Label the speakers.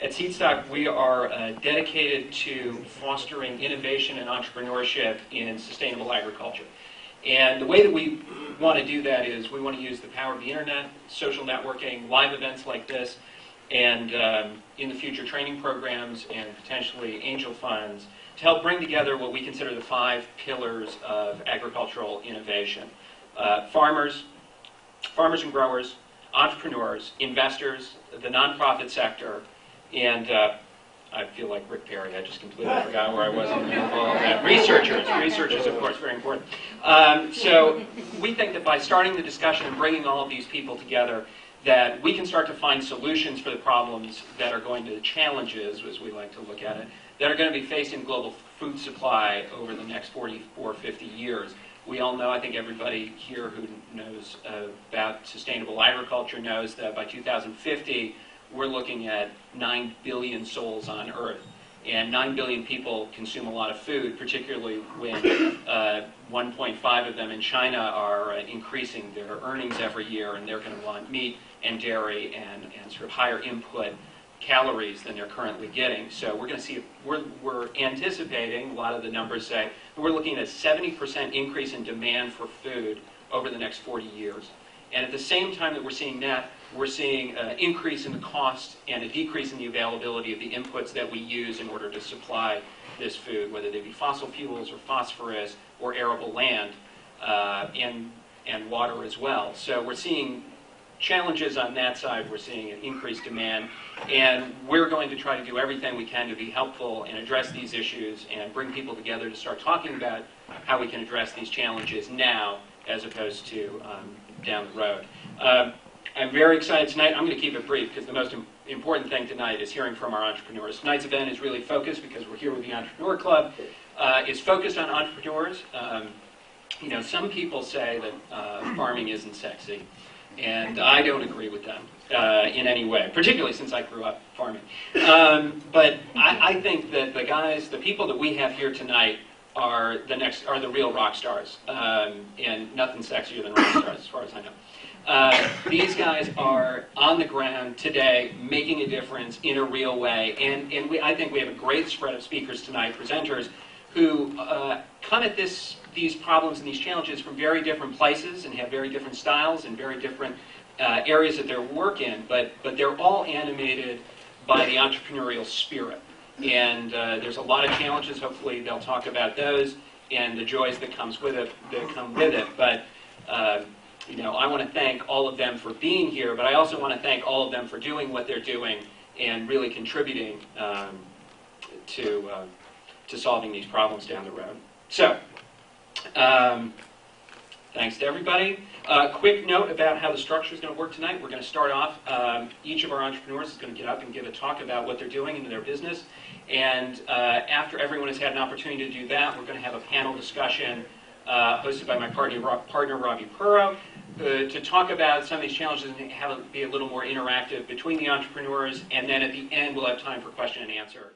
Speaker 1: At Seedstock, we are dedicated to fostering innovation and entrepreneurship in sustainable agriculture. And the way that we want to do that is we want to use the power of the internet, social networking, live events like this, and in the future training programs and potentially angel funds to help bring together what we consider the 5 pillars of agricultural innovation. Farmers and growers, entrepreneurs, investors, the nonprofit sector, and I feel like Rick Perry. I just completely forgot where I was in the middle of all of that. Researchers, of course, very important. So we think that by starting the discussion and bringing all of these people together, that we can start to find solutions for the problems that are going to, the challenges, as we like to look at it, that are going to be faced in global food supply over the next 40 or 50 years. We all know, I think everybody here who knows about sustainable agriculture knows that by 2050, we're looking at 9 billion souls on Earth. And 9 billion people consume a lot of food, particularly when 1.5 of them in China are increasing their earnings every year, and they're going to want meat and dairy and sort of higher input calories than they're currently getting. So we're going to see, we're anticipating, a lot of the numbers say, that we're looking at a 70% increase in demand for food over the next 40 years. And at the same time that we're seeing that, we're seeing an increase in the cost and a decrease in the availability of the inputs that we use in order to supply this food, whether they be fossil fuels or phosphorus or arable land and water as well. So we're seeing challenges on that side. We're seeing an increased demand, and we're going to try to do everything we can to be helpful and address these issues and bring people together to start talking about how we can address these challenges now as opposed to down the road. I'm very excited tonight. I'm going to keep it brief because the most important thing tonight is hearing from our entrepreneurs. Tonight's event is really focused, because we're here with the Entrepreneur Club, is focused on entrepreneurs. You know, some people say that farming isn't sexy, and I don't agree with them in any way, particularly since I grew up farming. But I think that the people that we have here tonight are the real rock stars, and nothing sexier than rock stars as far as I know. These guys are on the ground today, making a difference in a real way, and I think we have a great spread of speakers tonight, presenters, who come at these problems and these challenges from very different places and have very different styles and very different areas that they work in, but they're all animated by the entrepreneurial spirit. And there's a lot of challenges. Hopefully they'll talk about those and the joys that come with it. But you know, I want to thank all of them for being here, but I also want to thank all of them for doing what they're doing and really contributing to solving these problems down the road. So, thanks to everybody. Quick note about how the structure is going to work tonight. We're going to start off, each of our entrepreneurs is going to get up and give a talk about what they're doing in their business. And after everyone has had an opportunity to do that, we're going to have a panel discussion hosted by my partner Robbie Purrow, to talk about some of these challenges and have it be a little more interactive between the entrepreneurs, and then at the end we'll have time for question and answer.